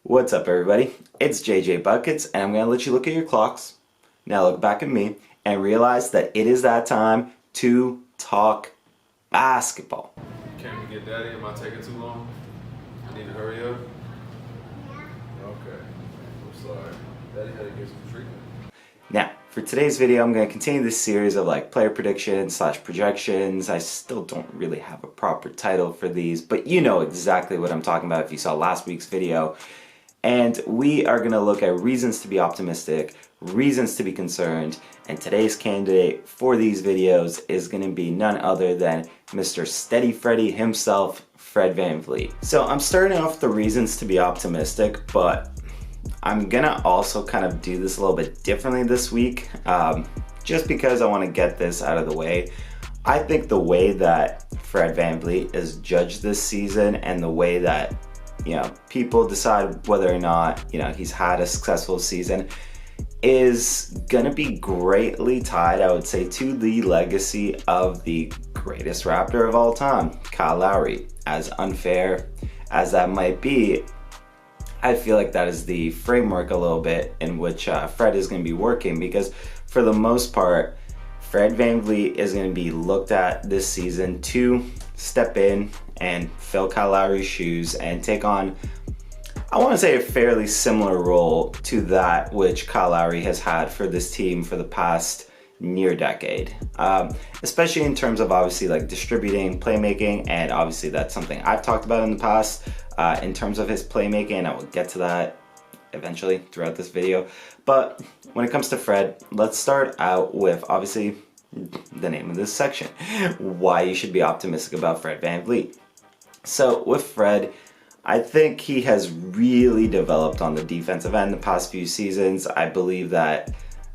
What's up, everybody? It's JJ Buckets, and I'm going to let you look at your clocks. Now look back at me and realize that it is that time to talk basketball. Can we get Daddy? Am I taking too long? I need to hurry up. Okay. I'm sorry. Daddy had to get some treatment. Now, for today's video, I'm going to continue this series of player predictions / projections. I still don't really have a proper title for these, but you know exactly what I'm talking about if you saw last week's video. And we are going to look at reasons to be optimistic, reasons to be concerned, and today's candidate for these videos is going to be none other than Mr. Steady Freddy himself, Fred VanVleet. So I'm starting off with the reasons to be optimistic, but I'm going to also kind of do this a little bit differently this week, just because I want to get this out of the way. I think the way that Fred VanVleet is judged this season and the way that people decide whether or not, he's had a successful season is gonna be greatly tied, I would say, to the legacy of the greatest Raptor of all time, Kyle Lowry. As unfair as that might be, I feel like that is the framework a little bit in which Fred is gonna be working, because for the most part, Fred VanVleet is gonna be looked at this season to step in and fill Kyle Lowry's shoes and take on, I want to say, a fairly similar role to that which Kyle Lowry has had for this team for the past near decade. Especially in terms of obviously distributing, playmaking, and obviously that's something I've talked about in the past in terms of his playmaking. I will get to that eventually throughout this video. But when it comes to Fred, let's start out with obviously the name of this section, why you should be optimistic about Fred VanVleet. So with Fred, I think he has really developed on the defensive end the past few seasons. I believe that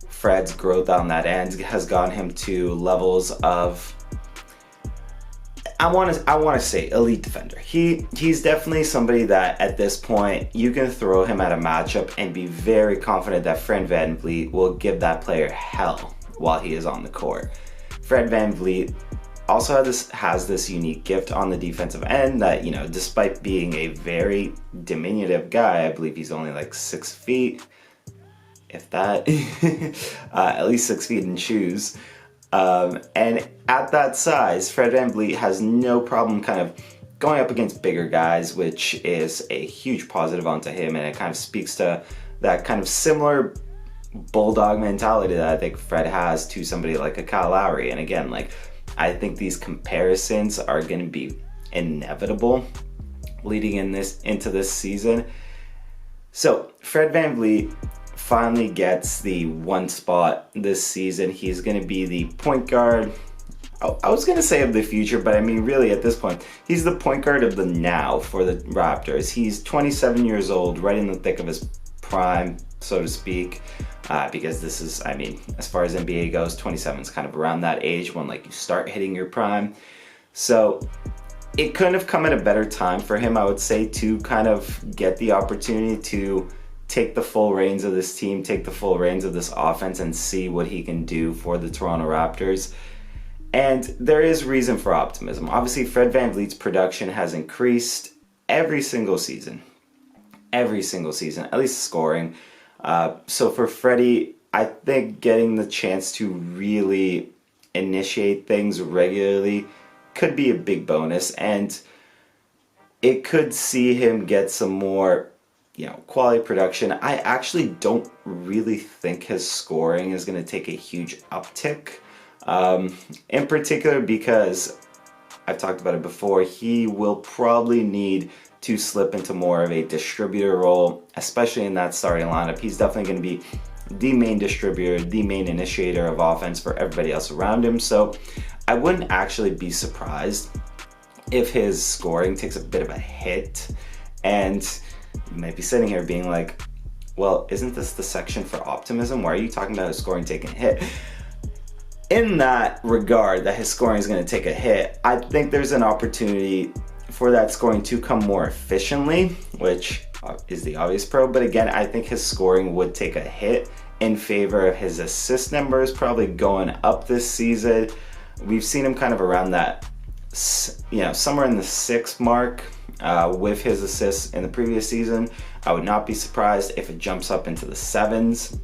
Fred's growth on that end has gotten him to levels of, I want to say, elite defender. He's definitely somebody that at this point you can throw him at a matchup and be very confident that Fred VanVleet will give that player hell while he is on the court. Fred VanVleet also has this unique gift on the defensive end that, despite being a very diminutive guy, I believe he's only 6 feet, if that, at least 6 feet in shoes. And at that size, Fred VanVleet has no problem kind of going up against bigger guys, which is a huge positive onto him, and it kind of speaks to that kind of similar bulldog mentality that I think Fred has to somebody like a Kyle Lowry. And again, I think these comparisons are going to be inevitable leading into this season. So Fred VanVleet finally gets the one spot this season. He's going to be the point guard. I was going to say of the future, but I mean really at this point, he's the point guard of the now for the Raptors. He's 27 years old, right in the thick of his prime, so to speak. Because this is, as far as NBA goes, 27 is kind of around that age when you start hitting your prime. So it couldn't have come at a better time for him, I would say, to kind of get the opportunity to take the full reins of this team, take the full reins of this offense, and see what he can do for the Toronto Raptors. And there is reason for optimism. Obviously, Fred VanVleet's production has increased every single season, at least scoring. So for Freddie, I think getting the chance to really initiate things regularly could be a big bonus, and it could see him get some more, quality production. I actually don't really think his scoring is going to take a huge uptick, in particular because I've talked about it before, he will probably need to slip into more of a distributor role, especially in that starting lineup. He's definitely going to be the main distributor, the main initiator of offense for everybody else around him. So I wouldn't actually be surprised if his scoring takes a bit of a hit. And you might be sitting here being like, well, isn't this the section for optimism? Why are you talking about his scoring taking a hit? In that regard, that his scoring is going to take a hit, I think there's an opportunity for that scoring to come more efficiently, which is the obvious pro. But again, I think his scoring would take a hit in favor of his assist numbers probably going up this season. We've seen him kind of around that, somewhere in the 6 mark with his assists in the previous season. I would not be surprised if it jumps up into the 7s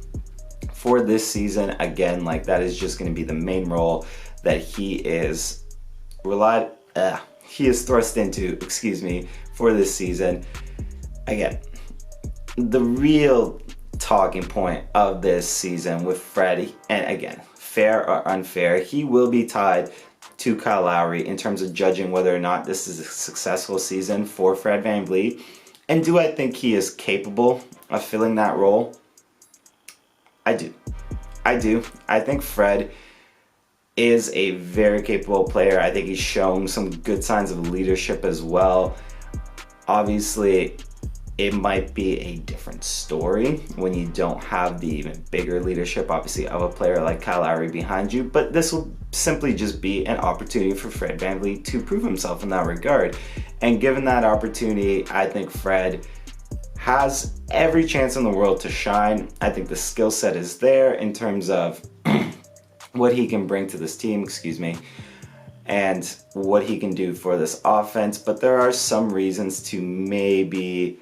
for this season. Again, like that is just going to be the main role that he is thrust into, for this season. Again, the real talking point of this season with Freddie, and again, fair or unfair, he will be tied to Kyle Lowry in terms of judging whether or not this is a successful season for Fred VanVleet. And do I think he is capable of filling that role? I do. I think Fred is a very capable player. I think he's shown some good signs of leadership as well. Obviously, it might be a different story when you don't have the even bigger leadership, obviously, of a player like Kyle Lowry behind you, but this will simply just be an opportunity for Fred VanVleet to prove himself in that regard. And given that opportunity, I think Fred has every chance in the world to shine. I think the skill set is there in terms of what he can bring to this team, and what he can do for this offense, but there are some reasons to maybe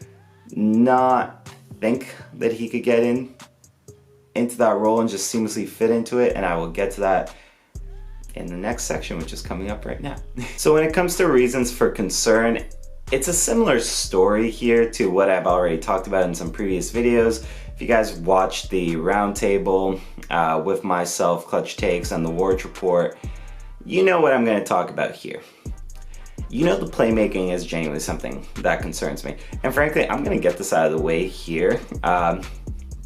not think that he could get into that role and just seamlessly fit into it, and I will get to that in the next section, which is coming up right now. So when it comes to reasons for concern, it's a similar story here to what I've already talked about in some previous videos. If you guys watched the roundtable with myself, Clutch Takes, and the Wards Report, you know what I'm going to talk about here. You know, the playmaking is genuinely something that concerns me. And frankly, I'm going to get this out of the way here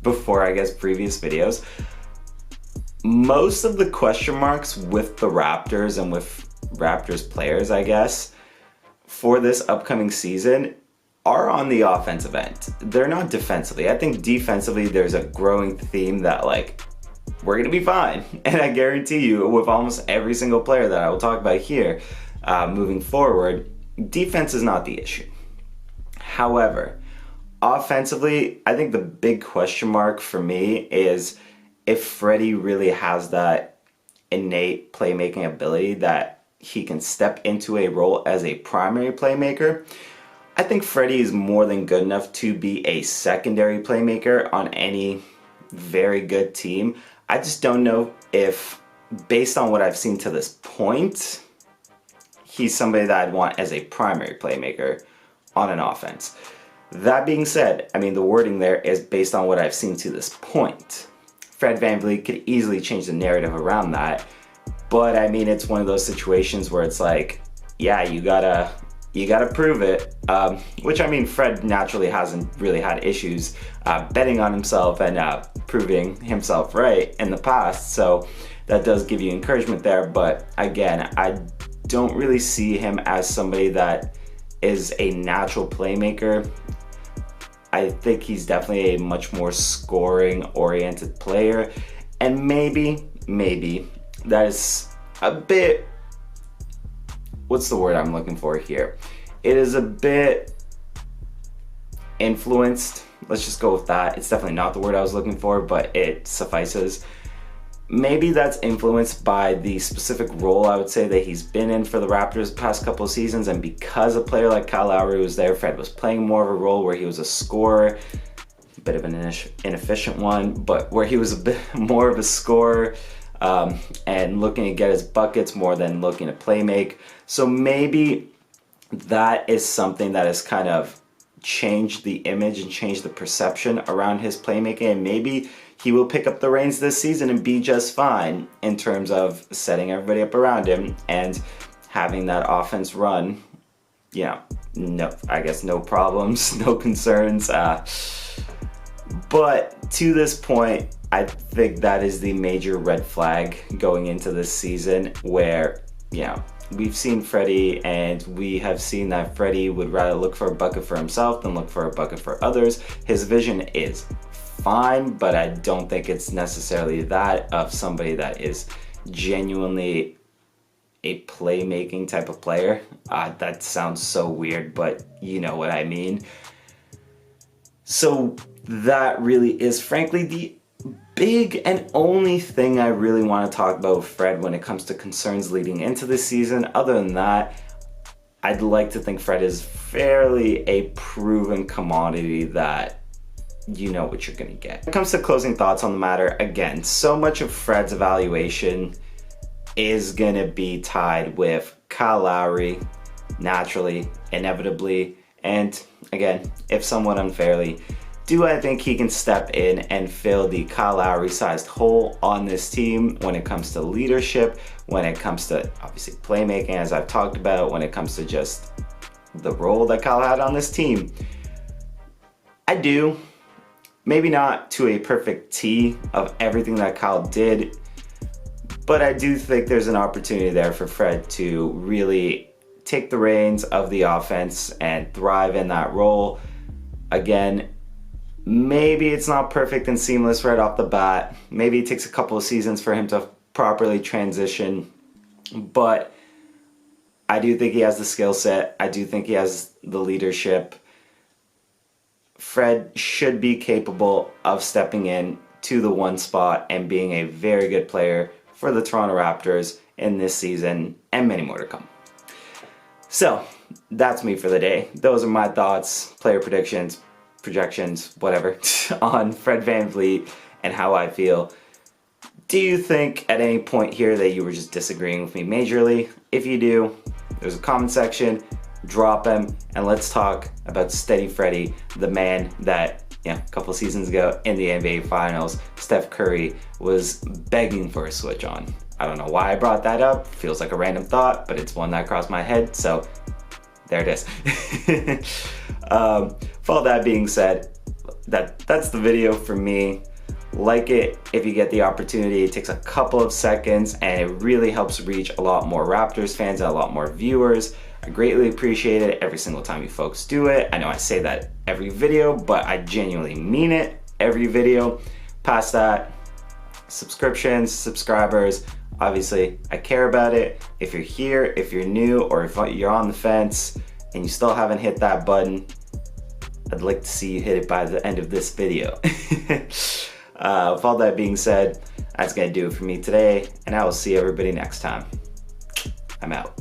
before, I guess, previous videos. Most of the question marks with the Raptors and with Raptors players, I guess, for this upcoming season are on the offensive end. They're not defensively. I think defensively there's a growing theme that, like, we're going to be fine. And I guarantee you, with almost every single player that I will talk about here, moving forward, defense is not the issue. However, offensively, I think the big question mark for me is if Freddie really has that innate playmaking ability that he can step into a role as a primary playmaker. I think Freddie is more than good enough to be a secondary playmaker on any very good team. I just don't know if, based on what I've seen to this point, he's somebody that I'd want as a primary playmaker on an offense. That being said, I mean, the wording there is based on what I've seen to this point. Fred VanVleet could easily change the narrative around that, but I mean, it's one of those situations where it's like, yeah, you gotta prove it, which, I mean, Fred naturally hasn't really had issues betting on himself and proving himself right in the past, so that does give you encouragement there. But again, I don't really see him as somebody that is a natural playmaker. I think he's definitely a much more scoring-oriented player, and maybe that is a bit, what's the word I'm looking for here? It is a bit influenced. Let's just go with that. It's definitely not the word I was looking for, but it suffices. Maybe that's influenced by the specific role, I would say, that he's been in for the Raptors the past couple of seasons, and because a player like Kyle Lowry was there, Fred was playing more of a role where he was a scorer, a bit of an inefficient one, but where he was a bit more of a scorer and looking to get his buckets more than looking to play make. So maybe that is something that has kind of changed the image and changed the perception around his playmaking, and maybe he will pick up the reins this season and be just fine in terms of setting everybody up around him and having that offense run, you know, no problems, no concerns. But to this point, I think that is the major red flag going into this season where, you know, we've seen Freddie, and we have seen that Freddie would rather look for a bucket for himself than look for a bucket for others. His vision is fine, but I don't think it's necessarily that of somebody that is genuinely a playmaking type of player. That sounds so weird, but you know what I mean. So that really is frankly the big and only thing I really want to talk about with Fred when it comes to concerns leading into this season. Other than that, I'd like to think Fred is fairly a proven commodity that you know what you're gonna get. When it comes to closing thoughts on the matter, again, so much of Fred's evaluation is gonna be tied with Kyle Lowry, naturally, inevitably, and again, if somewhat unfairly, do I think he can step in and fill the Kyle Lowry-sized hole on this team when it comes to leadership, when it comes to obviously playmaking, as I've talked about, when it comes to just the role that Kyle had on this team? I do. Maybe not to a perfect T of everything that Kyle did, but I do think there's an opportunity there for Fred to really take the reins of the offense and thrive in that role. Again, maybe it's not perfect and seamless right off the bat. Maybe it takes a couple of seasons for him to properly transition, but I do think he has the skill set. I do think he has the leadership. Fred should be capable of stepping in to the one spot and being a very good player for the Toronto Raptors in this season and many more to come. So that's me for the day. Those are my thoughts, player predictions, projections, whatever, on Fred VanVleet and how I feel. Do you think at any point here that you were just disagreeing with me majorly? If you do, there's a comment section, drop them, and let's talk about Steady Freddy, the man that, a couple seasons ago in the NBA Finals, Steph Curry was begging for a switch on. I don't know why I brought that up. Feels like a random thought, but it's one that crossed my head, so there it is. For all that being said, that's the video for me. Like it if you get the opportunity. It takes a couple of seconds and it really helps reach a lot more Raptors fans and a lot more viewers. I greatly appreciate it every single time you folks do it. I know I say that every video, but I genuinely mean it every video. Past that, subscriptions, subscribers, obviously I care about it. If you're here, if you're new, or if you're on the fence and you still haven't hit that button, I'd like to see you hit it by the end of this video. With all that being said, that's gonna do it for me today, and I will see everybody next time. I'm out.